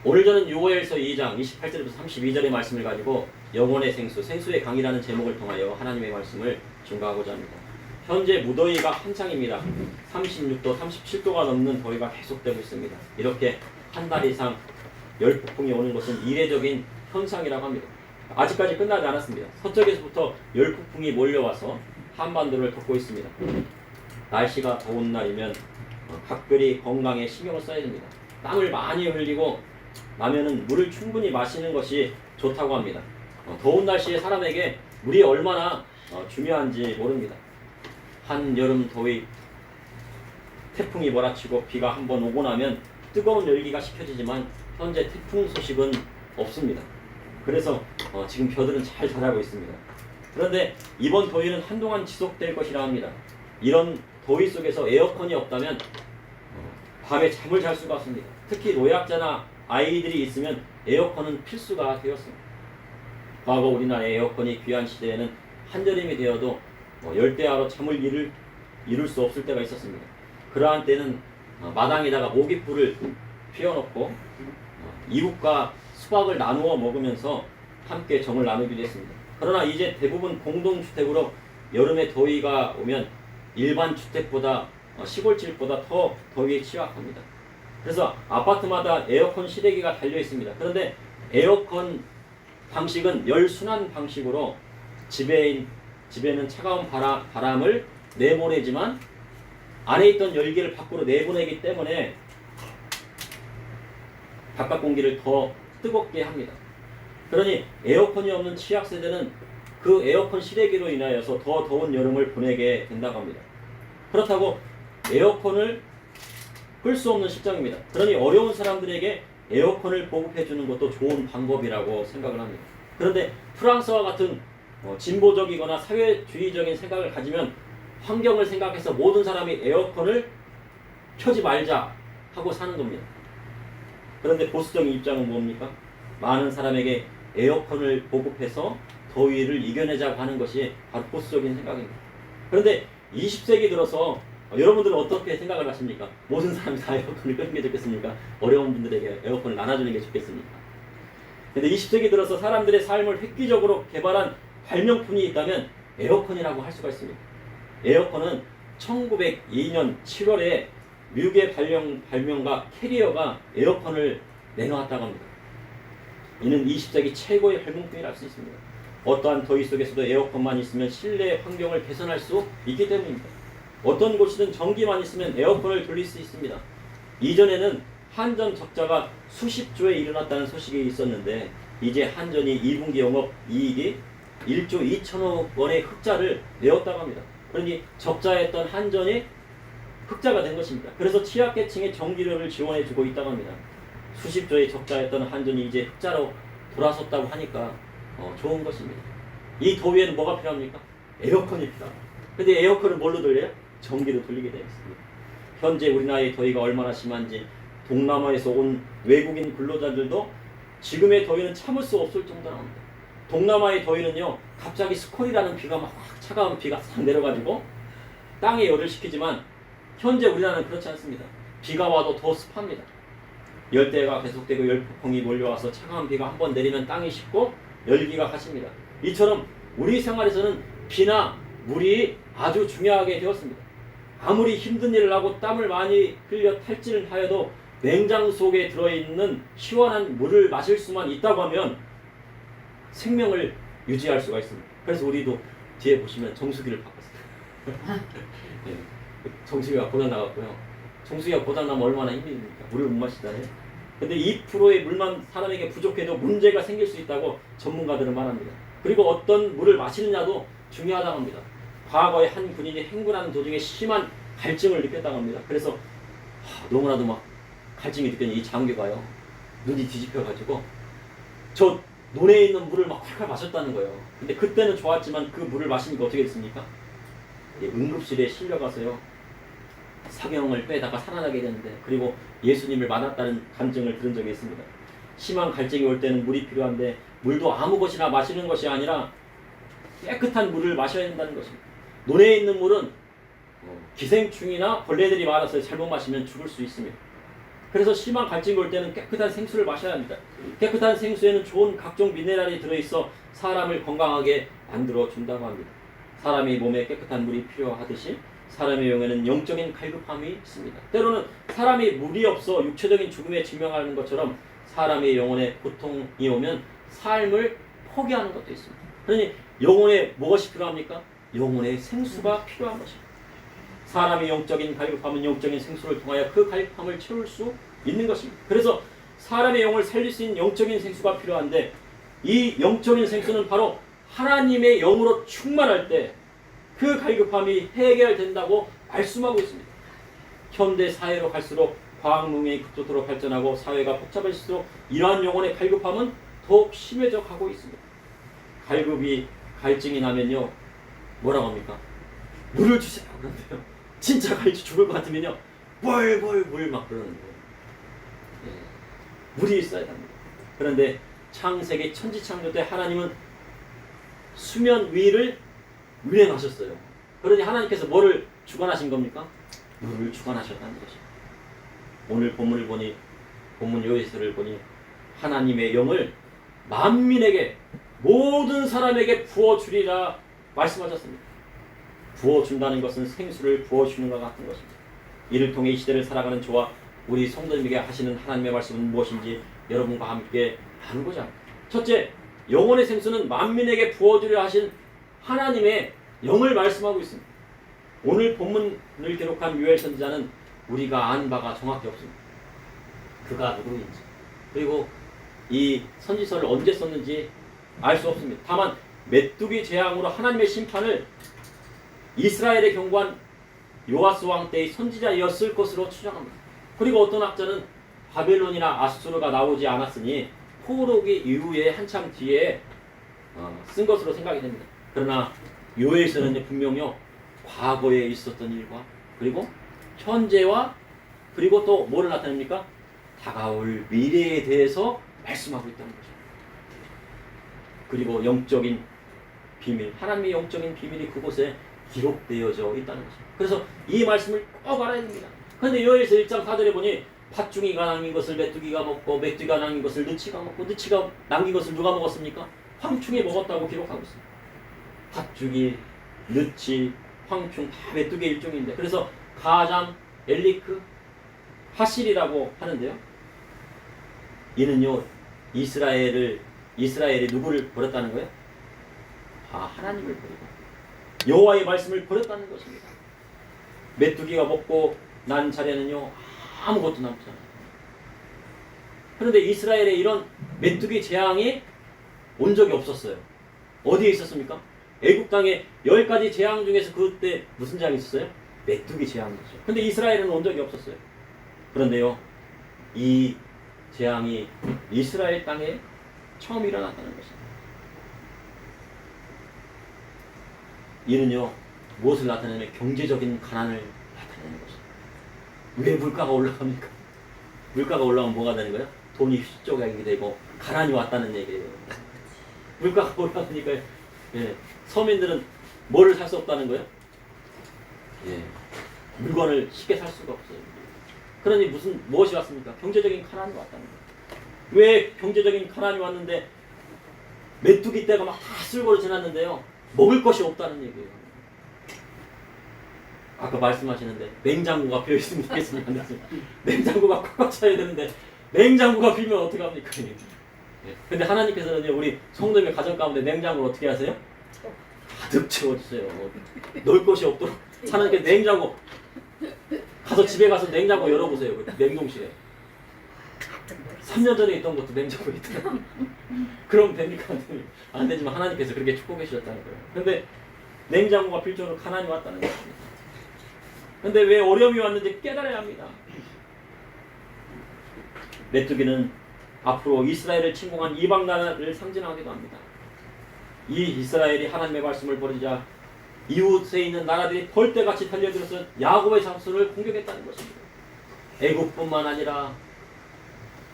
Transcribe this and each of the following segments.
오늘 저는 요엘서 2장 28절부터 32절의 말씀을 가지고 영혼의 생수, 생수의 강이라는 제목을 통하여 하나님의 말씀을 증거하고자 합니다. 현재 무더위가 한창입니다. 36도, 37도가 넘는 더위가 계속되고 있습니다. 이렇게 한 달 이상 열폭풍이 오는 것은 이례적인 현상이라고 합니다. 아직까지 끝나지 않았습니다. 서쪽에서부터 열폭풍이 몰려와서 한반도를 덮고 있습니다. 날씨가 더운 날이면 각별히 건강에 신경을 써야 됩니다. 땀을 많이 흘리고 나면은 물을 충분히 마시는 것이 좋다고 합니다. 더운 날씨에 사람에게 물이 얼마나 중요한지 모릅니다. 한여름 더위, 태풍이 몰아치고 비가 한번 오고 나면 뜨거운 열기가 식혀지지만 현재 태풍 소식은 없습니다. 그래서 지금 벼들은 잘 자라고 있습니다. 그런데 이번 더위는 한동안 지속될 것이라 합니다. 이런 더위 속에서 에어컨이 없다면 밤에 잠을 잘 수가 없습니다. 특히 노약자나 아이들이 있으면 에어컨은 필수가 되었습니다. 과거 우리나라의 에어컨이 귀한 시대에는 한여름이 되어도 열대야로 잠을 이룰 수 없을 때가 있었습니다. 그러한 때는 마당에다가 모깃불을 피워놓고 이웃과 수박을 나누어 먹으면서 함께 정을 나누기도 했습니다. 그러나 이제 대부분 공동주택으로 여름에 더위가 오면 일반 주택보다 시골집보다 더 더위에 취약합니다. 그래서 아파트마다 에어컨 실외기가 달려 있습니다. 그런데 에어컨 방식은 열순환 방식으로 집에는 차가운 바람을 내보내지만 안에 있던 열기를 밖으로 내보내기 때문에 바깥 공기를 더 뜨겁게 합니다. 그러니 에어컨이 없는 취약세대는 그 에어컨 실외기로 인하여서 더 더운 여름을 보내게 된다고 합니다. 그렇다고 에어컨을 끌 수 없는 실정입니다. 그러니 어려운 사람들에게 에어컨을 보급해 주는 것도 좋은 방법이라고 생각을 합니다. 그런데 프랑스와 같은 진보적이거나 사회주의적인 생각을 가지면 환경을 생각해서 모든 사람이 에어컨을 켜지 말자 하고 사는 겁니다. 그런데 보수적인 입장은 뭡니까? 많은 사람에게 에어컨을 보급해서 더위를 이겨내자고 하는 것이 바로 보수적인 생각입니다. 그런데 20세기 들어서 여러분들은 어떻게 생각을 하십니까? 모든 사람이 다 에어컨을 끄는 게 좋겠습니까? 어려운 분들에게 에어컨을 나눠주는 게 좋겠습니까? 그런데 20세기 들어서 사람들의 삶을 획기적으로 개발한 발명품이 있다면 에어컨이라고 할 수가 있습니다. 에어컨은 1902년 7월에 미국의 발명가 캐리어가 에어컨을 내놓았다고 합니다. 이는 20세기 최고의 발명품이라 할 수 있습니다. 어떠한 더위 속에서도 에어컨만 있으면 실내 환경을 개선할 수 있기 때문입니다. 어떤 곳이든 전기만 있으면 에어컨을 돌릴 수 있습니다. 이전에는 한전 적자가 수십조에 일어났다는 소식이 있었는데 이제 한전이 2분기 영업 이익이 1조 2천억 원의 흑자를 내었다고 합니다. 그러니 적자였던 한전이 흑자가 된 것입니다. 그래서 취약계층의 전기료를 지원해주고 있다고 합니다. 수십조의 적자였던 한전이 이제 흑자로 돌아섰다고 하니까 좋은 것입니다. 이 더위에는 뭐가 필요합니까? 에어컨이 필요합니다. 근데 에어컨을 뭘로 돌려요? 전기로 돌리게 되어 있습니다. 현재 우리나라의 더위가 얼마나 심한지 동남아에서 온 외국인 근로자들도 지금의 더위는 참을 수 없을 정도로 합니다. 동남아의 더위는요, 갑자기 스콜이라는 비가 막 차가운 비가 싹 내려가지고 땅에 열을 식히지만 현재 우리나라는 그렇지 않습니다. 비가 와도 더 습합니다. 열대가 계속되고 열폭풍이 몰려와서 차가운 비가 한번 내리면 땅이 식고 열기가 가십니다. 이처럼 우리 생활에서는 비나 물이 아주 중요하게 되었습니다. 아무리 힘든 일을 하고 땀을 많이 흘려 탈진을 하여도 냉장 속에 들어있는 시원한 물을 마실 수만 있다고 하면 생명을 유지할 수가 있습니다. 그래서 우리도 뒤에 보시면 정수기를 바꿨어요. 네, 정수기가 고장나갔고요. 정수기가 고장나면 얼마나 힘듭니까? 물을 못 마시잖아요. 근데 2%의 물만 사람에게 부족해도 문제가 생길 수 있다고 전문가들은 말합니다. 그리고 어떤 물을 마시느냐도 중요하다고 합니다. 과거에 한 군인이 행군하는 도중에 심한 갈증을 느꼈다고 합니다. 그래서 너무나도 막 갈증이 느껴진 이 장교가요, 눈이 뒤집혀가지고 저 논에 있는 물을 막 콸콸 마셨다는 거예요. 근데 그때는 좋았지만 그 물을 마시니까 어떻게 됐습니까? 응급실에 실려가서요, 사경을 빼다가 살아나게 되는데, 그리고 예수님을 만났다는 간증을 들은 적이 있습니다. 심한 갈증이 올 때는 물이 필요한데 물도 아무 것이나 마시는 것이 아니라 깨끗한 물을 마셔야 된다는 것입니다. 논에 있는 물은 기생충이나 벌레들이 많아서 잘못 마시면 죽을 수 있습니다. 그래서 심한 갈증이 올 때는 깨끗한 생수를 마셔야 합니다. 깨끗한 생수에는 좋은 각종 미네랄이 들어있어 사람을 건강하게 만들어 준다고 합니다. 사람이 몸에 깨끗한 물이 필요하듯이 사람의 영에는 영적인 갈급함이 있습니다. 때로는 사람이 물이 없어 육체적인 죽음에 직면하는 것처럼 사람의 영혼에 고통이 오면 삶을 포기하는 것도 있습니다. 그러니 영혼에 무엇이 필요합니까? 영혼의 생수가 필요한 것입니다. 사람의 영적인 갈급함은 영적인 생수를 통하여 그 갈급함을 채울 수 있는 것입니다. 그래서 사람의 영을 살릴 수 있는 영적인 생수가 필요한데 이 영적인 생수는 바로 하나님의 영으로 충만할 때 그 갈급함이 해결된다고 말씀하고 있습니다. 현대 사회로 갈수록 과학문명이 급속도로 발전하고 사회가 복잡해질수록 이러한 영혼의 갈급함은 더욱 심해져 가고 있습니다. 갈증이 나면요 뭐라고 합니까? 물을 주세요 그런데요. 진짜 갈증 죽을 것 같으면요 물 막 그러는 거예요. 물이 있어야 합니다. 그런데 창세기 천지창조 때 하나님은 수면 위를 운행하셨어요. 그러니 하나님께서 뭐를 주관하신 겁니까? 물을 주관하셨다는 것입니다. 오늘 본문을 보니 본문 요에서를 보니 하나님의 영을 만민에게 모든 사람에게 부어주리라 말씀하셨습니다. 부어준다는 것은 생수를 부어주는 것과 같은 것입니다. 이를 통해 이 시대를 살아가는 저와 우리 성도님에게 하시는 하나님의 말씀은 무엇인지 여러분과 함께 나누고자 합니다. 첫째, 영혼의 생수는 만민에게 부어주려 하신 하나님의 영을 말씀하고 있습니다. 오늘 본문을 기록한 요엘 선지자는 우리가 아는 바가 정확히 없습니다. 그가 누구인지 그리고 이 선지서를 언제 썼는지 알 수 없습니다. 다만 메뚜기 재앙으로 하나님의 심판을 이스라엘에 경고한 요아스 왕 때의 선지자였을 것으로 추정합니다. 그리고 어떤 학자는 바벨론이나 아수르가 나오지 않았으니 포로기 이후에 한참 뒤에 쓴 것으로 생각이 됩니다. 그러나 요엘서는 분명히 과거에 있었던 일과 그리고 현재와 그리고 또 뭐를 나타냅니까? 다가올 미래에 대해서 말씀하고 있다는 거죠. 그리고 영적인 비밀, 하나님의 영적인 비밀이 그곳에 기록되어져 있다는 거죠. 그래서 이 말씀을 꼭 알아야 됩니다. 그런데 요엘서 1장 4절에 보니 팥중이가 남긴 것을 메뚜기가 먹고 메뚜기가 남긴 것을 느치가 먹고 느치가 남긴 것을 누가 먹었습니까? 황충이 먹었다고 기록하고 있습니다. 팥죽이, 느치, 황충 다 메뚜기의 일종인데 그래서 가잠, 엘리크, 하실이라고 하는데요. 이는요 이스라엘이 누구를 버렸다는 거예요? 하나님을 버리고 여호와의 말씀을 버렸다는 것입니다. 메뚜기가 먹고 난 자리에는요 아무것도 남지 않아요. 그런데 이스라엘에 이런 메뚜기 재앙이 온 적이 없었어요. 어디에 있었습니까? 애국 땅에 10가지 재앙 중에서 그때 무슨 재앙이 있었어요? 메뚜기 재앙이었어요. 근데 이스라엘은 온 적이 없었어요. 그런데요 이 재앙이 이스라엘 땅에 처음 일어났다는 것입니다. 이는요 무엇을 나타내냐면 경제적인 가난을 나타내는 것입니다. 왜 물가가 올라갑니까? 물가가 올라가면 뭐가 되는 거예요? 돈이 휘쪽하게 되고 가난이 왔다는 얘기예요. 물가가 올라가니까 서민들은 뭐를 살 수 없다는 거예요? 물건을 쉽게 살 수가 없어요. 그러니 무엇이 왔습니까? 경제적인 가난이 왔다는 거예요. 왜 경제적인 가난이 왔는데 메뚜기 떼가 막 다 쓸고를 지났는데요 먹을 것이 없다는 얘기예요. 아까 말씀하시는데 냉장고가 비어 있으면 되겠습니까? 안 됐습니까? 냉장고가 꽉꽉 차야 되는데 냉장고가 비면 어떻게 합니까? 근데 하나님께서는 우리 성도님의 가정 가운데 냉장고를 어떻게 하세요? 가득 채워주세요. 넣을 것이 없도록 하나님께 냉장고 가서 집에 가서 냉장고 열어보세요. 그 냉동실에 3년 전에 있던 것도 냉장고에 있더라고요. 그럼 됩니까? 안 됩니까? 안 되지만 하나님께서 그렇게 축복해 주셨다는 거예요. 근데 냉장고가 필요로 가난이 왔다는 것입니다. 근데 왜 어려움이 왔는지 깨달아야 합니다. 메뚜기는 앞으로 이스라엘을 침공한 이방 나라를 상징하기도 합니다. 이 이스라엘이 하나님의 말씀을 버리자 이웃에 있는 나라들이 벌떼같이 달려들어서 야곱의 장소를 공격했다는 것입니다. 애국뿐만 아니라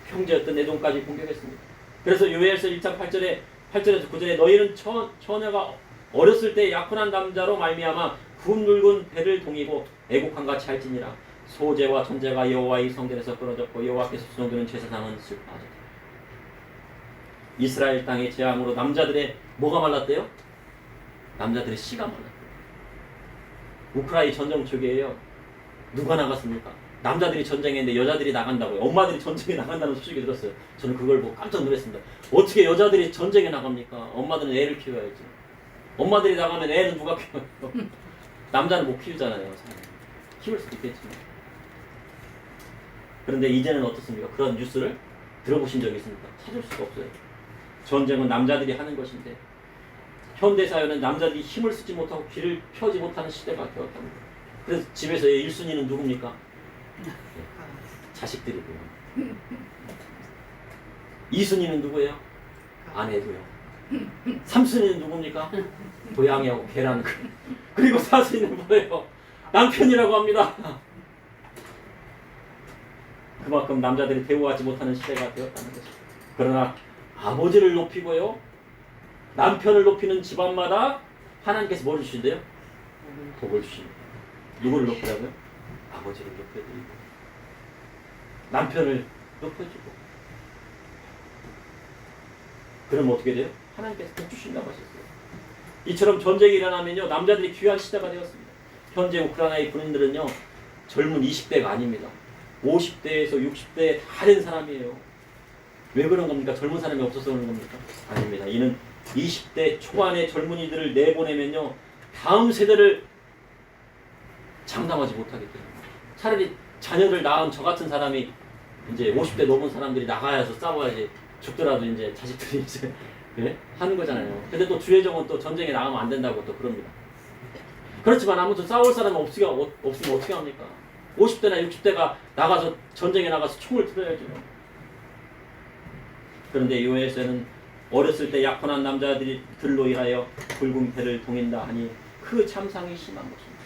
형제였던 에돔까지 공격했습니다. 그래서 요엘서 1장 8절에서 9절에 너희는 처녀가 어렸을 때 약혼한 남자로 말미암아 굵은 배를 동이고 애국함같이 할지니라. 소재와 전제가 여호와의 성전에서 끊어졌고 여호와께서 수송되는 제사장은 슬퍼하셨다. 이스라엘 땅의 재앙으로 남자들의 뭐가 말랐대요? 남자들의 씨가 말랐대요. 우크라이나 전쟁 초기에요. 누가 나갔습니까? 남자들이 전쟁에 있는데 여자들이 나간다고요. 엄마들이 전쟁에 나간다는 소식이 들었어요. 저는 그걸 보고 깜짝 놀랐습니다. 어떻게 여자들이 전쟁에 나갑니까? 엄마들은 애를 키워야지. 엄마들이 나가면 애는 누가 키워요? 남자는 못 키우잖아요. 키울 수도 있겠지만. 그런데 이제는 어떻습니까? 그런 뉴스를 들어보신 적이 있습니까? 찾을 수가 없어요. 전쟁은 남자들이 하는 것인데 현대사회는 남자들이 힘을 쓰지 못하고 귀를 펴지 못하는 시대가 되었답니다. 그래서 집에서의 1순위는 누굽니까? 자식들이고요. 2순위는 누구예요? 아내도요. 3순위는 누굽니까? 고양이하고 계란. 그리고 4순위는 뭐예요? 남편이라고 합니다. 그만큼 남자들이 대우하지 못하는 시대가 되었다는 것입니다. 그러나 아버지를 높이고요, 남편을 높이는 집안마다 하나님께서 뭘 주신대요? 복을 주십니다. 누구를 높이라고요? 아버지를 높여드리고 남편을 높여주고. 그럼 어떻게 돼요? 하나님께서 복 주신다고 하셨어요. 이처럼 전쟁이 일어나면요, 남자들이 귀한 시대가 되었습니다. 현재 우크라이나의 군인들은요, 젊은 20대가 아닙니다. 50대에서 60대에 다 된 사람이에요. 왜 그런 겁니까? 젊은 사람이 없어서 그런 겁니까? 아닙니다. 이는 20대 초반의 젊은이들을 내보내면요, 다음 세대를 장담하지 못하기 때문에. 차라리 자녀를 낳은 저 같은 사람이 이제 50대 넘은 사람들이 나가야서 싸워야지, 죽더라도 이제 자식들이 이제 하는 거잖아요. 근데 또 주혜정은 또 전쟁에 나가면 안 된다고 또 그럽니다. 그렇지만 아무튼 싸울 사람이 없으면 어떻게 합니까? 50대나 60대가 나가서 전쟁에 나가서 총을 들어야죠. 그런데 요에서는 어렸을 때 약혼한 남자들로 인하여 붉은 패를 동인다 하니 그 참상이 심한 것입니다.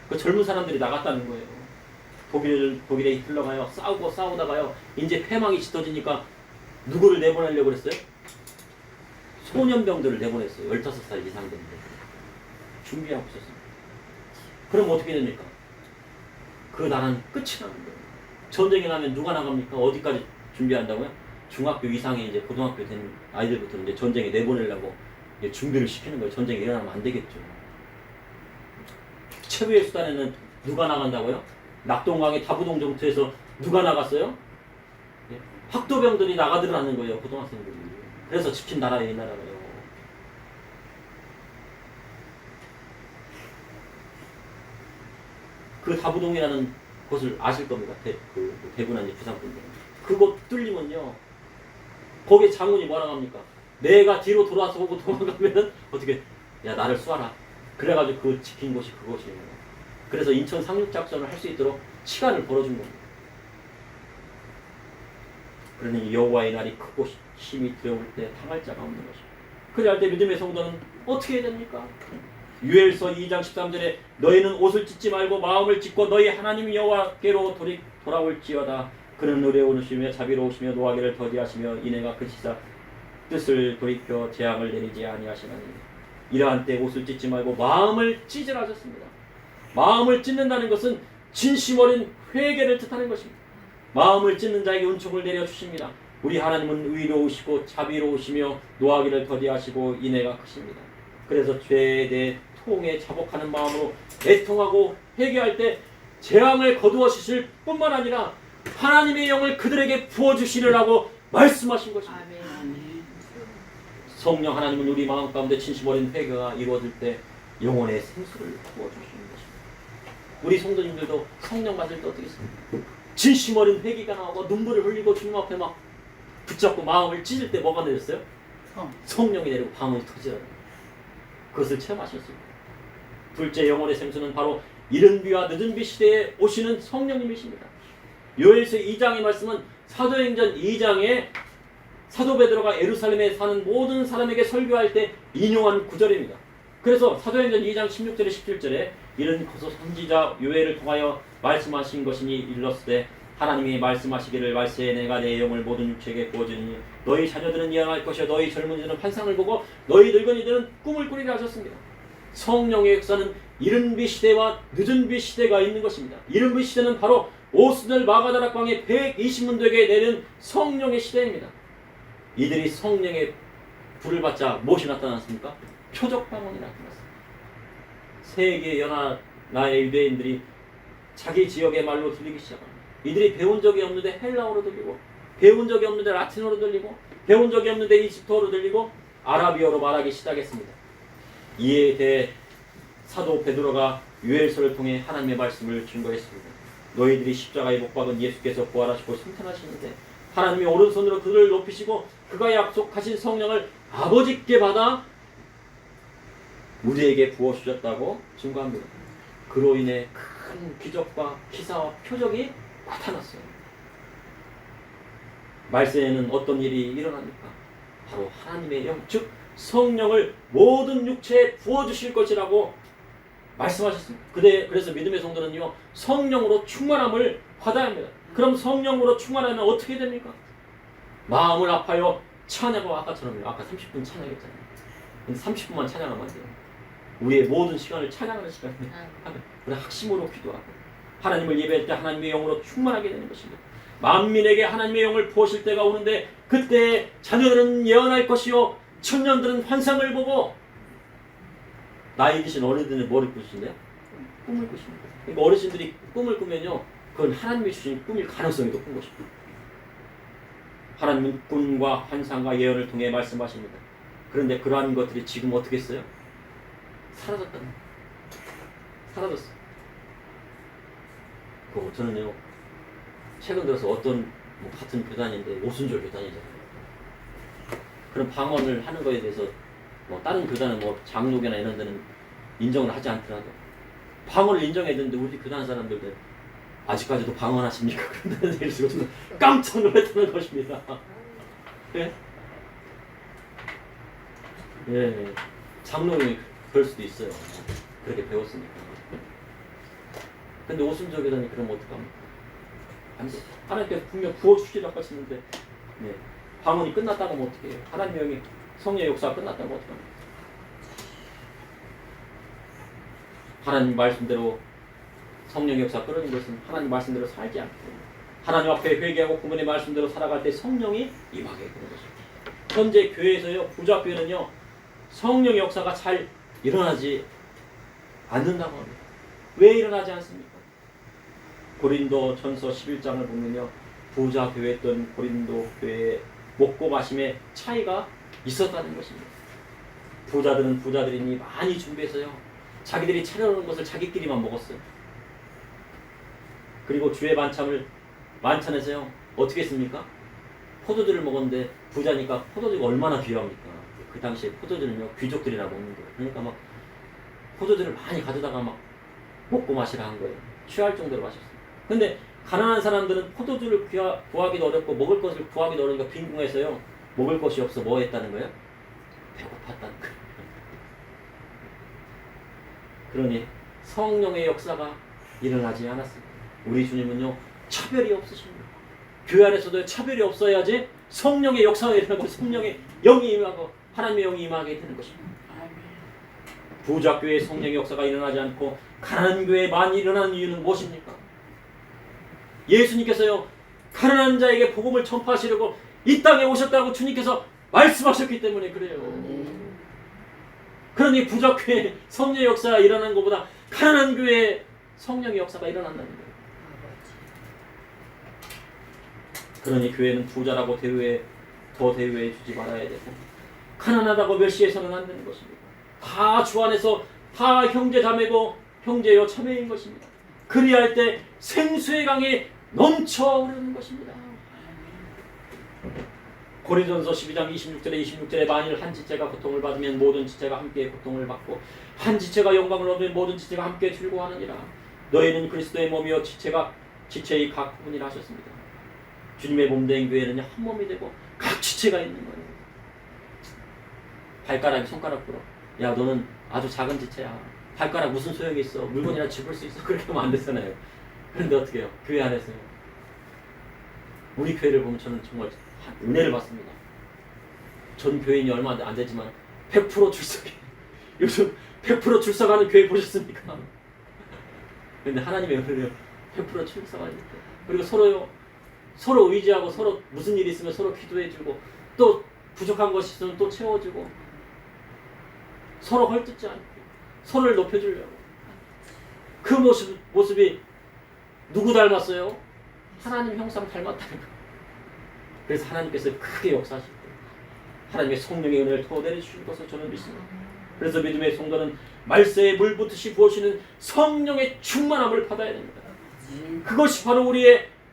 그 젊은 사람들이 나갔다는 거예요. 독일에 이틀러가요. 싸우다가요. 이제 패망이 짙어지니까 누구를 내보내려고 그랬어요? 소년병들을 내보냈어요. 15살 이상 된 분. 준비하고 있었습니다. 그럼 어떻게 됩니까? 그 나라는 끝이 나는 거예요. 전쟁이 나면 누가 나갑니까? 어디까지 준비한다고요? 중학교 이상의 이제 고등학교 된 아이들부터 이제 전쟁에 내보내려고 이제 준비를 시키는 거예요. 전쟁이 일어나면 안 되겠죠. 최후의 수단에는 누가 나간다고요? 낙동강의 다부동 정투에서 누가 나갔어요? 학도병들이 나가더라는 거예요. 고등학생들이. 그래서 지킨 나라예요. 이 나라가요. 그 다부동이라는 곳을 아실 겁니다. 대구나 부산분들은. 그곳 뚫리면요, 거기에 장군이 뭐라고 합니까? 내가 뒤로 돌아서 보고 도망가면은 어떻게, 야 나를 쏘아라. 그래가지고 그 지킨 곳이 그곳이에요. 그래서 인천 상륙작전을 할 수 있도록 시간을 벌어준 겁니다. 그러니 여호와의 날이 크고 힘이 들어올 때 당할 자가 없는 것입니다. 그래야 때 믿음의 성도는 어떻게 해야 됩니까? 유엘서 2장 13절에 너희는 옷을 찢지 말고 마음을 찢고 너희 하나님 여호와께로 돌아올지어다. 그는 의로우시며 자비로우시며 노하기를 더디하시며 이내가 크시사 뜻을 돌이켜 재앙을 내리지 아니하시나니. 이러한 때 옷을 찢지 말고 마음을 찢으라 하셨습니다. 마음을 찢는다는 것은 진심 어린 회개를 뜻하는 것입니다. 마음을 찢는 자에게 은총을 내려주십니다. 우리 하나님은 의로우시고 자비로우시며 노하기를 더디하시고 인애가 크십니다. 그래서 죄에 대해 통에 자복하는 마음으로 애통하고 회개할 때 재앙을 거두어 주실 뿐만 아니라 하나님의 영을 그들에게 부어주시리라고 말씀하신 것입니다. 아멘. 성령 하나님은 우리 마음 가운데 진심 어린 회개가 이루어질 때 영혼의 생수를 부어주시는 것입니다. 우리 성도님들도 성령 받을 때 어떻겠습니까? 진심 어린 회개가 나오고 눈물을 흘리고 주님 앞에 막 붙잡고 마음을 찢을 때 뭐가 내렸어요? 성령이 내리고 방언이 터지라는 거예요. 그것을 체험하셨습니다. 둘째 영혼의 생수는 바로 이른 비와 늦은 비 시대에 오시는 성령님이십니다. 요엘서 2장의 말씀은 사도행전 2장에 사도 베드로가 예루살렘에 사는 모든 사람에게 설교할 때 인용한 구절입니다. 그래서 사도행전 2장 16절에 17절에 이는 거서 선지자 요엘을 통하여 말씀하신 것이니 일렀으되 하나님이 말씀하시기를 말세에 내가 내 영을 모든 육체에게 부어주니 너희 자녀들은 예언할 것이요 너희 젊은이들은 환상을 보고 너희 늙은이들은 꿈을 꾸리라 하셨습니다. 성령의 역사는 이른비 시대와 늦은비 시대가 있는 것입니다. 이른비 시대는 바로 오순절 마가다락방에 120문 되게 내는 성령의 시대입니다. 이들이 성령의 불을 받자 무엇이 나타났습니까? 표적방언이 나타났습니다. 세계 연합나라의 유대인들이 자기 지역의 말로 들리기 시작합니다. 이들이 배운 적이 없는데 헬라어로 들리고, 배운 적이 없는데 라틴어로 들리고, 배운 적이 없는데 이집트어로 들리고, 아라비어로 말하기 시작했습니다. 이에 대해 사도 베드로가 유엘서를 통해 하나님의 말씀을 증거했습니다. 너희들이 십자가에 못 박은 예수께서 부활하시고 승천하시는데 하나님이 오른손으로 그를 높이시고 그가 약속하신 성령을 아버지께 받아 우리에게 부어주셨다고 증거합니다. 그로 인해 큰 기적과 기사와 표적이 나타났어요. 말세에는 어떤 일이 일어납니까? 바로 하나님의 영, 즉 성령을 모든 육체에 부어주실 것이라고 말씀하셨습니다. 그래서 믿음의 성도는요, 성령으로 충만함을 받아야 합니다. 그럼 성령으로 충만하면 어떻게 됩니까? 마음을 아파요. 찬양하고 아까처럼 아까 30분 찬양했잖아요. 근데 30분만 찬양하면 안 돼요. 우리의 모든 시간을 찬양하는 시간입니다. 우리 학심으로 기도하고 하나님을 예배할 때 하나님의 영으로 충만하게 되는 것입니다. 만민에게 하나님의 영을 부으실 때가 오는데 그때 자녀들은 예언할 것이요 청년들은 환상을 보고 나이 드신 어른들은 뭐를 꾸시냐? 꿈을 꾸십니다. 그러니까 어르신들이 꿈을 꾸면요, 그건 하나님이 주신 꿈일 가능성이 높은 것입니다. 하나님은 꿈과 환상과 예언을 통해 말씀하십니다. 그런데 그러한 것들이 지금 어떻게 했어요? 사라졌다는 거예요. 사라졌어요. 저는요, 최근 들어서 어떤 같은 교단인데 오순절 교단이잖아요. 그런 방언을 하는 거에 대해서 다른 교단은 장로교나 이런 데는 인정을 하지 않더라도 방언을 인정해야 되는데 우리 교단 사람들은 아직까지도 방언하십니까? 그런 데는 일수록 저는 깜짝 놀랐다는 것입니다. 예? 예, 장로님이 그럴 수도 있어요. 그렇게 배웠으니까. 근데 오순절 교단이 그러면 어떡합니까? 안 돼. 하나님께서 분명 부어주시라고 하시는데, 네. 방언이 끝났다고 하면 어떻게 해요? 하나님의 영이 성령의 역사가 끝났다고 하면 어떡합니까? 하나님 말씀대로 성령의 역사가 끊어진 것은 하나님 말씀대로 살지 않기 때문에 하나님 앞에 회개하고 그분의 말씀대로 살아갈 때 성령이 임하게 되는 것입니다. 현재 교회에서요, 부자교회는요, 성령의 역사가 잘 일어나지 않는다고 합니다. 왜 일어나지 않습니까? 고린도 전서 11장을 보면요, 부자 교회였던 고린도 교회의 먹고 마심의 차이가 있었다는 것입니다. 부자들은 부자들이니 많이 준비해서요, 자기들이 차려놓은 것을 자기끼리만 먹었어요. 그리고 주의 만찬에서요, 어떻게 했습니까? 포도주를 먹었는데 부자니까 포도주가 얼마나 귀합니까? 그 당시에 포도주는요, 귀족들이나 먹는 거예요. 그러니까 막 포도주를 많이 가져다가 막 먹고 마시라 한 거예요. 취할 정도로 마셨어요. 근데 가난한 사람들은 포도주를 구하기도 어렵고 먹을 것을 구하기도 어려우니까 빈궁해서요, 먹을 것이 없어 뭐 했다는 거예요? 배고팠다는 거예요. 그러니 성령의 역사가 일어나지 않았습니다. 우리 주님은요, 차별이 없으십니다. 교회 안에서도 차별이 없어야지 성령의 역사가 일어나고 성령의 영이 임하고 하나님의 영이 임하게 되는 것입니다. 부자 교회의 성령의 역사가 일어나지 않고 가난한 교회에 많이 일어나는 이유는 무엇입니까? 예수님께서요, 가난한 자에게 복음을 전파하시려고 이 땅에 오셨다고 주님께서 말씀하셨기 때문에 그래요. 그러니 부자 교회에 성령의 역사가 일어나는 것보다 가난한 교회에 성령의 역사가 일어난다는 거예요. 그러니 교회는 부자라고 더 대우해 주지 말아야 되고, 가난하다고 멸시해서는 안 되는 것입니다. 다 주 안에서 다 형제 자매고 형제요 자매인 것입니다. 그리할 때 생수의 강이 넘쳐 흐르는 것입니다. 고린도전서 12장 26절에 만일 한 지체가 고통을 받으면 모든 지체가 함께 고통을 받고 한 지체가 영광을 얻으면 모든 지체가 함께 즐거워하느니라. 너희는 그리스도의 몸이요 지체의 각 부분이라 하셨습니다. 주님의 몸된 교회는 한 몸이 되고 각 지체가 있는 거예요. 발가락이 손가락 불어. 야, 너는 아주 작은 지체야. 발가락 무슨 소용이 있어? 물건이나 집을 수 있어. 그렇게 하면 안 되잖아요. 그런데 어떻게 해요? 교회 안에서요. 우리 교회를 보면 저는 정말 은혜를 받습니다. 전 교인이 얼마 안 되지만 100% 출석해. 요즘 100% 출석하는 교회 보셨습니까? 근데 하나님의 은혜를 100% 출석하니까. 그리고 서로 의지하고 서로 무슨 일이 있으면 서로 기도해주고 또 부족한 것이 있으면 또 채워주고 서로 헐뜯지 않고 서로를 높여주려고. 그 모습이 누구 닮았어요? 하나님 형상 닮았다는 거. 그래서 하나님께서 크게 역사하실 때 하나님의 성령의 은혜를 더 내려주실 것을 저는 믿습니다. 그래서 믿음의 성도는 말세에 물 붓듯이 부어주시는 성령의 충만함을 받아야 됩니다. 그것이 바로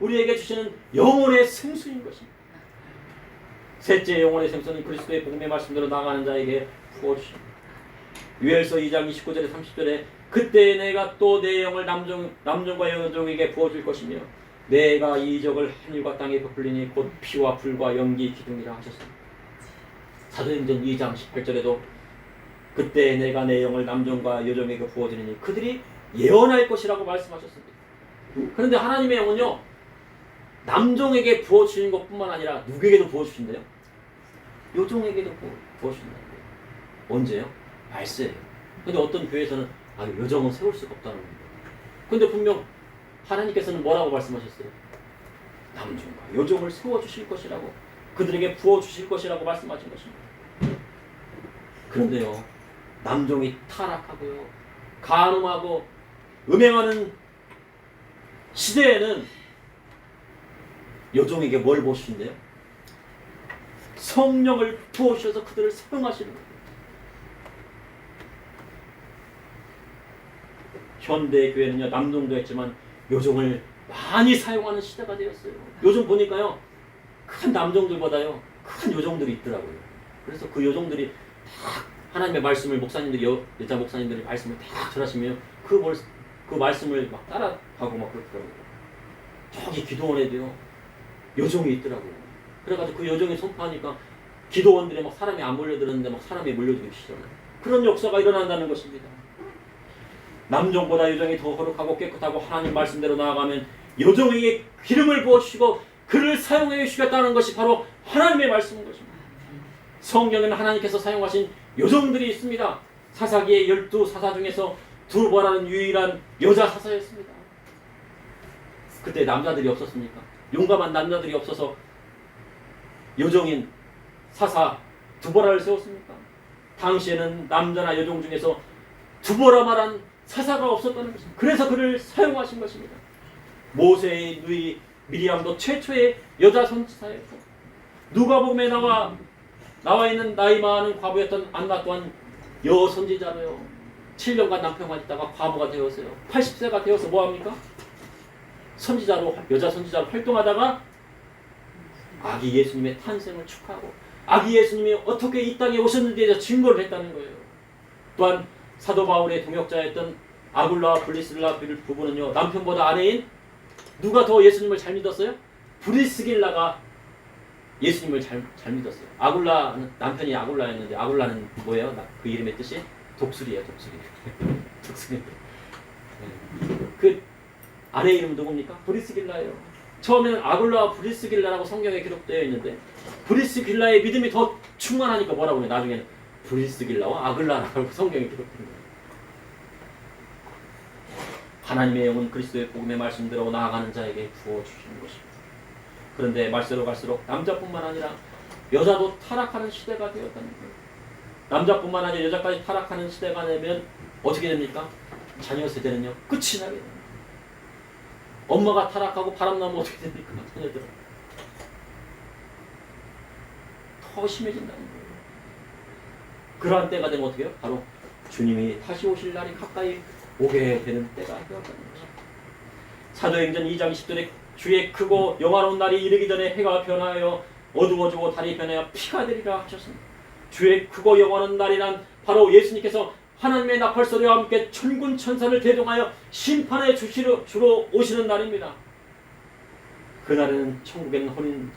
우리에게 주시는 영혼의 생수인 것입니다. 셋째 영혼의 생수는 그리스도의 복음의 말씀대로 나아가는 자에게 부어주십니다. 유엘서 2장 29절에 30절에 그때 내가 또 내 영을 남종과 여종에게 부어줄 것이며 내가 이적을 하늘과 땅에 베풀리니 곧 피와 불과 연기 기둥이라 하셨습니다. 사도행전 2장 18절에도 그때 내가 내 영을 남종과 여종에게 부어주리니 그들이 예언할 것이라고 말씀하셨습니다. 그런데 하나님의 영은요 남종에게 부어주시는 것뿐만 아니라 누구에게도 부어주신대요? 여종에게도 부어주신다는 거예요. 언제요? 말세예요. 근데 어떤 교회에서는 여종은 세울 수가 없다는 겁니다. 근데 분명 하나님께서는 뭐라고 말씀하셨어요? 남종과 여종을 세워주실 것이라고 그들에게 부어주실 것이라고 말씀하신 것입니다. 그런데요 남종이 타락하고요 간음하고 음행하는 시대에는 여종에게 뭘 부어주신대요? 성령을 부어주셔서 그들을 사용하시는 거예요. 현대 교회는요 남종도 했지만 여종을 많이 사용하는 시대가 되었어요. 요즘 보니까요 큰 남종들보다요 큰 여종들이 있더라고요. 그래서 그 여종들이 다 하나님의 말씀을 여자 목사님들이 말씀을 다 전하시면 그 말씀을 막 따라가고 막 그렇더라고요. 저기 기도원에도요 여종이 있더라고요. 그래가지고 그 여종이 선포하니까 기도원들이 막 사람이 안 몰려들었는데 막 사람이 몰려들기 시작해요. 그런 역사가 일어난다는 것입니다. 남종보다 여종이 더 거룩하고 깨끗하고 하나님 말씀대로 나아가면 여종에게 기름을 부어주시고 그를 사용해 주시겠다는 것이 바로 하나님의 말씀인 것입니다. 성경에는 하나님께서 사용하신 여종들이 있습니다. 사사기의 12사사 중에서 두보라는 유일한 여자 사사였습니다. 그때 남자들이 없었습니까? 용감한 남자들이 없어서 여종인 사사 두보라를 세웠습니까? 당시에는 남자나 여종 중에서 두보라만한 사사가 없었다는 것입니다. 그래서 그를 사용하신 것입니다. 모세의 누이 미리암도 최초의 여자 선지자였고 누가복음에 나와 있는 나이 많은 과부였던 안나 또한 여선지자로요 7년간 남편과 있다가 과부가 되었어요. 80세가 되어서 뭐합니까? 여자 선지자로 활동하다가 아기 예수님의 탄생을 축하하고 아기 예수님이 어떻게 이 땅에 오셨는지에 대해서 증거를 했다는 거예요. 또한 사도 바울의 동역자였던 아굴라와 브리스길라 부부는요 남편보다 아내인 누가 더 예수님을 잘 믿었어요? 브리스길라가 예수님을 잘 믿었어요. 남편이 아굴라였는데 아굴라는 뭐예요? 그 이름의 뜻이 독수리예요. 독수리. 그 아내 이름 누굽니까? 브리스길라예요. 처음에는 아굴라와 브리스길라라고 성경에 기록되어 있는데 브리스길라의 믿음이 더 충만하니까 뭐라고 해요? 나중에는 브리스길라와 아굴라라고 성경에 기록된 거예요. 하나님의 영은 그리스도의 복음의 말씀대로 나아가는 자에게 부어주시는 것입니다. 그런데 말세로 갈수록 남자뿐만 아니라 여자도 타락하는 시대가 되었다는 거예요. 남자뿐만 아니라 여자까지 타락하는 시대가 되면 어떻게 됩니까? 자녀 세대는요 끝이 나게 됩니다. 엄마가 타락하고 바람나면 어떻게 됩니까? 자녀들은 더 심해진다는 거예요. 그러한 때가 되면 어떻게 해요? 바로 주님이 다시 오실 날이 가까이 오게 되는 때가 되었다는 것입니다. 사도행전 2장 20절에 주의 크고 영화로운 날이 이르기 전에 해가 변하여 어두워지고 달이 변하여 피가 되리라 하셨습니다. 주의 크고 영화로운 날이란 바로 예수님께서 하나님의 나팔소리와 함께 천군 천사를 대동하여 심판의 주로 오시는 날입니다. 그날에는 천국에는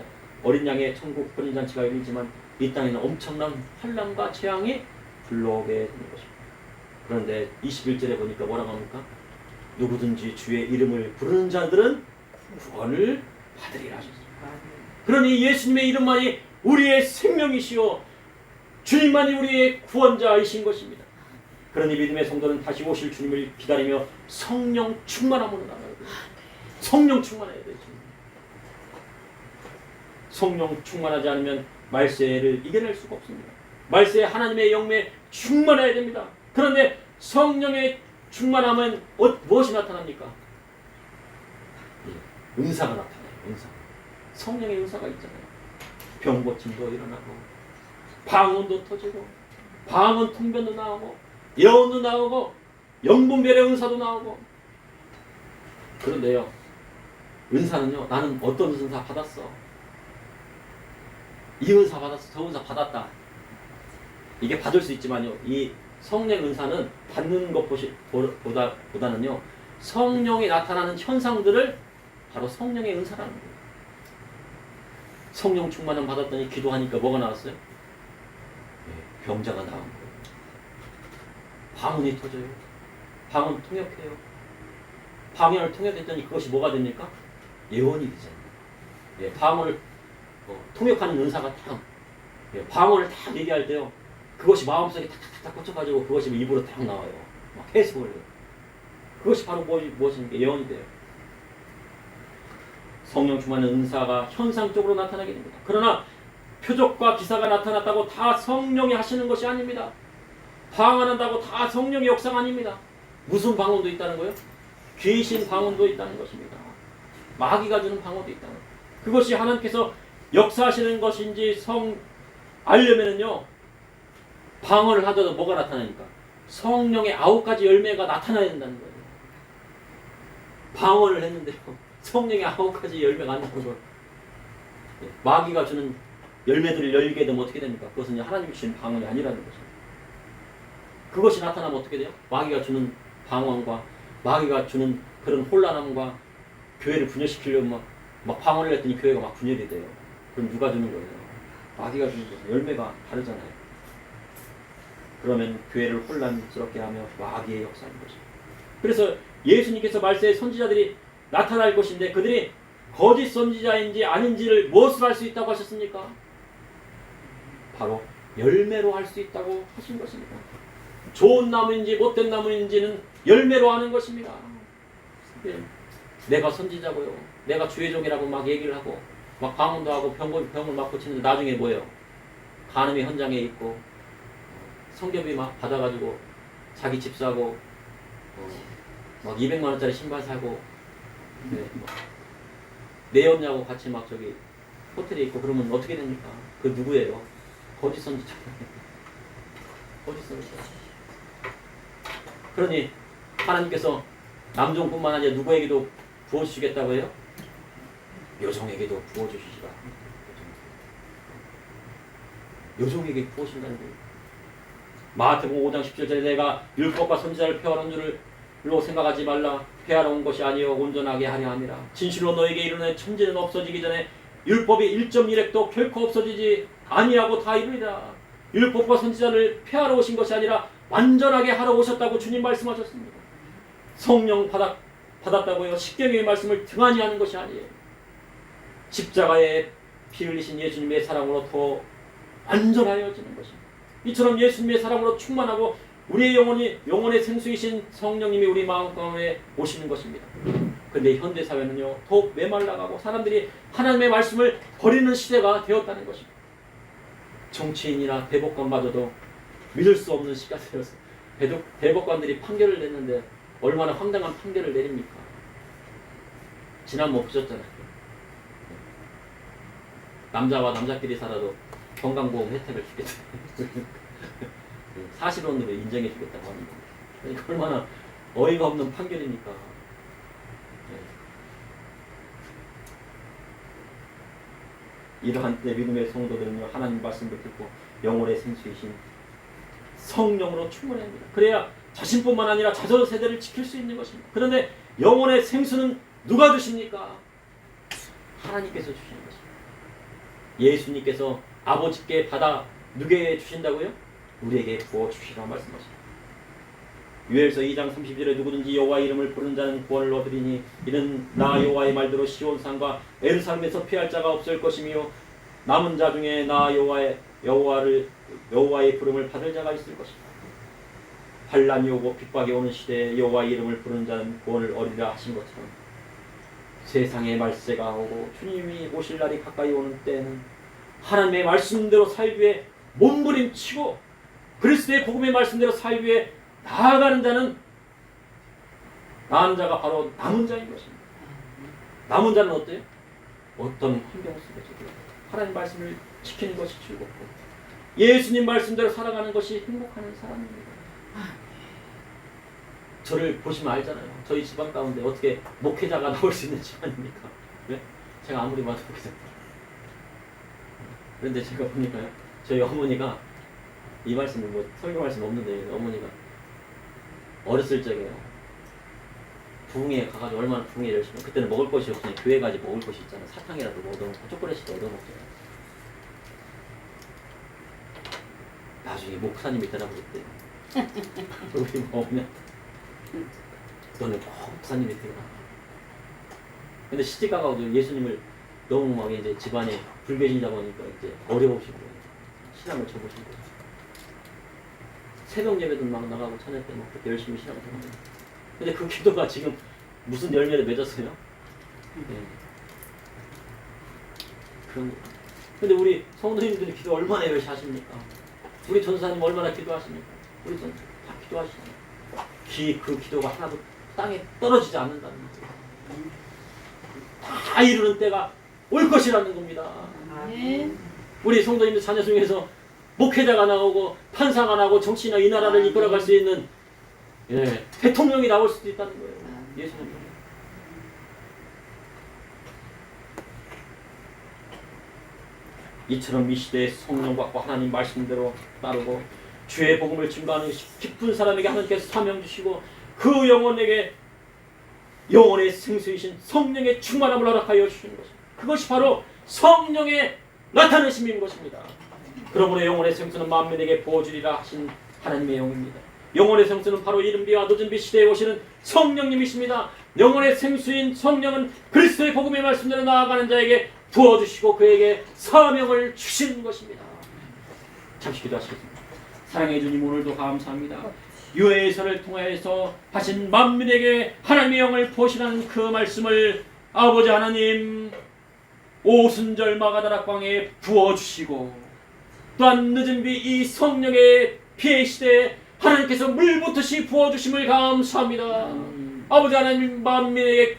어린 양의 천국 혼인잔치가 열리지만 이 땅에는 엄청난 환난과 재앙이 불러오게 되는 것입니다. 그런데 21절에 보니까 뭐라고 합니까? 누구든지 주의 이름을 부르는 자들은 구원을 받으리라 하셨습니다. 그러니 예수님의 이름만이 우리의 생명이시오 주님만이 우리의 구원자이신 것입니다. 그러니 믿음의 성도는 다시 오실 주님을 기다리며 성령 충만함으로 나가야 돼요. 성령 충만해야 돼요. 성령 충만하지 않으면 말세를 이겨낼 수가 없습니다. 말세에 하나님의 영에 충만해야 됩니다. 그런데 성령의 충만하면 무엇이 나타납니까? 은사가 나타나요. 은사. 성령의 은사가 있잖아요. 병 고침도 일어나고 방언도 터지고 방언 통변도 나오고 예언도 나오고 영분별의 은사도 나오고. 그런데요, 은사는요, 나는 어떤 은사 받았어, 이 은사 받았어, 저 은사 받았다, 이게 받을 수 있지만요, 이 성령 은사는 받는 것보다는요, 성령이 나타나는 현상들을 바로 성령의 은사라는 거예요. 성령 충만함 받았더니 기도하니까 뭐가 나왔어요? 병자가 나온 거예요. 방언이 터져요. 방언 통역해요. 방언을 통역했더니 그것이 뭐가 됩니까? 예언이 되잖아요. 방언을 통역하는 은사가 딱, 방언을 딱 얘기할 때요, 그것이 마음속에 탁탁탁 꽂혀가지고 그것이 입으로 딱 나와요. 막 해석을 해요. 그것이 바로 무엇입니까? 예언이 돼요. 성령 충만한 은사가 현상적으로 나타나게 됩니다. 그러나 표적과 기사가 나타났다고 다 성령이 하시는 것이 아닙니다. 방언한다고 다 성령의 역사가 아닙니다. 무슨 방언도 있다는 거예요? 귀신 방언도 있다는 것입니다. 마귀가 주는 방언도 있다는 거예요. 그것이 하나님께서 역사하시는 것인지 알려면은요, 방언을 하더라도 뭐가 나타나니까? 성령의 9가지 열매가 나타나야 된다는 거예요. 방언을 했는데요, 성령의 9가지 열매가 안 나오는 거예요. 마귀가 주는 열매들을 열게 되면 어떻게 됩니까? 그것은 하나님이 주신 방언이 아니라는 거죠. 그것이 나타나면 어떻게 돼요? 마귀가 주는 방언과 마귀가 주는 그런 혼란함과 교회를 분열시키려면 막 방언을 했더니 교회가 막 분열이 돼요. 그럼 누가 주는 거예요? 마귀가 주는 거예요. 열매가 다르잖아요. 그러면 교회를 혼란스럽게 하며 마귀의 역사인 거죠. 그래서 예수님께서 말세에 선지자들이 나타날 것인데 그들이 거짓 선지자인지 아닌지를 무엇으로 할 수 있다고 하셨습니까? 바로 열매로 할 수 있다고 하신 것입니다. 좋은 나무인지 못된 나무인지는 열매로 하는 것입니다. 내가 선지자고요, 내가 주의 종이라고 막 얘기를 하고 막 방언도 하고 병을 막 고치는데 나중에 뭐예요? 간음의 현장에 있고 성경비 막 받아가지고 자기 집 사고 막 200만 원짜리 신발 사고 내 언니하고 같이 막 저기 호텔에 있고 그러면 어떻게 됩니까? 그 누구예요? 거짓 선지자. 거짓 선지자. 그러니 하나님께서 남종뿐만 아니라 누구에게도 부어주시겠다고 해요? 여종에게도 부어주시리라. 여종에게 부어주신다는 거예요. 마태복음 5장 17절에 내가 율법과 선지자를 폐하는 줄로 생각하지 말라. 폐하러 온 것이 아니요 온전하게 하려 함이라. 진실로 너에게 이르노니 천지는 없어지기 전에 율법이 1.1획도 결코 없어지지 아니하고 다 이루리라. 율법과 선지자를 폐하러 오신 것이 아니라 완전하게 하러 오셨다고 주님 말씀하셨습니다. 성령 받았다고요, 십계명의 말씀을 등한히 하는 것이 아니에요. 십자가에 피 흘리신 예수님의 사랑으로 더 완전하여지는 것입니다. 이처럼 예수님의 사랑으로 충만하고 우리의 영혼의 생수이신 성령님이 우리 마음 가운데 오시는 것입니다. 그런데 현대사회는요, 더욱 메말라가고 사람들이 하나님의 말씀을 버리는 시대가 되었다는 것입니다. 정치인이나 대법관마저도 믿을 수 없는 시기가 되었어요. 대법관들이 판결을 냈는데 얼마나 황당한 판결을 내립니까? 지난번 보셨잖아요. 남자와 남자끼리 살아도 건강보험 혜택을 주겠다. 사실혼으로 인정해 주겠다고 합니다. 그러니까 얼마나 어이가 없는 판결이니까. 이러한 때 믿음의 성도들은 하나님 말씀을 듣고 영혼의 생수이신 성령으로 충만해야 합니다. 그래야 자신뿐만 아니라 자손 세대를 지킬 수 있는 것입니다. 그런데 영혼의 생수는 누가 주십니까? 하나님께서 주시는 것입니다. 예수님께서 아버지께 받아 누구에게 주신다고요? 우리에게 부어 주시라 말씀하십니다. 유엘서 2장 30절에 누구든지 여호와의 이름을 부르는 자는 구원을 얻으리니 이는 나 여호와의 말대로 시온산과 예루살렘에서 피할 자가 없을 것이며 남은 자 중에 나 여호와의 부름을 받을 자가 있을 것이다. 환난이 오고 핍박이 오는 시대에 여호와 이름을 부르는 자는 구원을 얻으리라 하신 것처럼 세상에 말세가 오고 주님이 오실 날이 가까이 오는 때에는 하나님의 말씀대로 살 위에 몸부림치고 그리스도의 복음의 말씀대로 살 위에 나아가는 자는 남은 자가 바로 남은 자인 것입니다. 남은 자는 어때요? 어떤 환경 속에서도 하나님 말씀을 지키는 것이 즐겁고 예수님 말씀대로 살아가는 것이 행복한 사람입니다. 저를 보시면 알잖아요. 저희 집안 가운데 어떻게 목회자가 나올 수 있는 집안입니까? 왜? 제가 아무리 봐도 목회자. 그런데 제가 보니까요, 저희 어머니가 이 말씀은 뭐 설교 말씀 없는데 어머니가 어렸을 적에요. 부흥회 가가지고 얼마나 부흥회 열심히 그때는 먹을 것이 없으니 교회 가지 먹을 것이 있잖아. 사탕이라도 얻어먹고 초콜릿이라도 얻어먹잖아요. 나중에 목사님이 되라고 그랬대요. 우리 어머니한테 너는 꼭 목사님이 되라. 근데 시집가가지고 예수님을 너무 막 이제 집안에 불개신자 보니까 이제 어려우시고 신앙을 접으신 거예요. 새벽 예배도 막 나가고 찬양 때 막 그렇게 열심히 신앙을 접는. 근데 그 기도가 지금 무슨 열매를 맺었어요? 네. 그런 거. 근데 우리 성도님들이 기도 얼마나 열심히 하십니까? 우리 전사님 얼마나 기도하십니까? 우리 전 다 기도하시잖아요. 그 기도가 하나도 땅에 떨어지지 않는다는 거예요. 다 이루는 때가 올 것이라는 겁니다. 우리 성도님들 자녀 중에서 목회자가 나오고 판사가 나오고 정치나 이 나라를 이끌어갈 수 있는 대통령이 나올 수도 있다는 거예요. 예수님. 이처럼 이 시대에 성령 받고 하나님 말씀대로 따르고 주의 복음을 증거하는 기쁜 사람에게 하나님께서 사명 주시고 그 영혼에게 영혼의 생수이신 성령의 충만함을 허락하여 주시는 것입니다. 그것이 바로 성령의 나타내심인 것입니다. 그러므로 영혼의 생수는 만민에게 부어주리라 하신 하나님의 영입니다. 영혼의 생수는 바로 이른비와 늦은비 시대에 오시는 성령님이십니다. 영혼의 생수인 성령은 그리스도의 복음의 말씀대로 나아가는 자에게 부어주시고 그에게 사명을 주시는 것입니다. 잠시 기도하시겠습니다. 사랑해 주님, 오늘도 감사합니다. 유해선을 통하여서 하신 만민에게 하나님의 영을 보시라는 그 말씀을 아버지 하나님 오순절 마가다락방에 부어주시고 또한 늦은비 이 성령의 피해 시대에 하나님께서 물붓듯이 부어주심을 감사합니다. 아버지 하나님 만민에게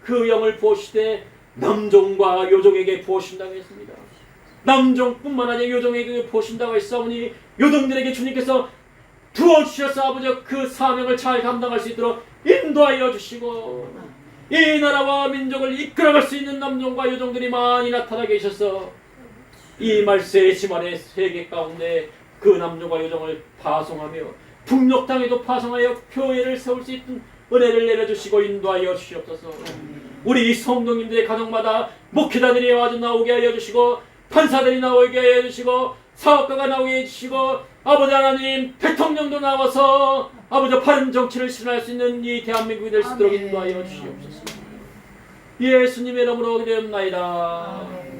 그 영을 부어주시되 남종과 요종에게 부어주신다고 했습니다. 남종뿐만 아니라 요종에게 부어주신다고 했사오니 요종들에게 주님께서 부어주셔서 아버지 그 사명을 잘 감당할 수 있도록 인도하여 주시고 이 나라와 민족을 이끌어갈 수 있는 남종과 요종들이 많이 나타나 계셔서 이 말세의 지만의 세계 가운데 그 남종과 요종을 파송하며 북녘 땅에도 파송하여 교회를 세울 수 있는 은혜를 내려주시고 인도하여 주시옵소서. 우리 성도님들의 가정마다 목회자들이 와서 나오게 하여 주시고 판사들이 나오게 하여 주시고 사업가가 나오게 해주시고 아버지 하나님 대통령도 나와서 아버지 바른 정치를 실현할 수 있는 이 대한민국이 될 수 있도록 인도하여 주시옵소서. 예수님의 이름으로 기도합나이다.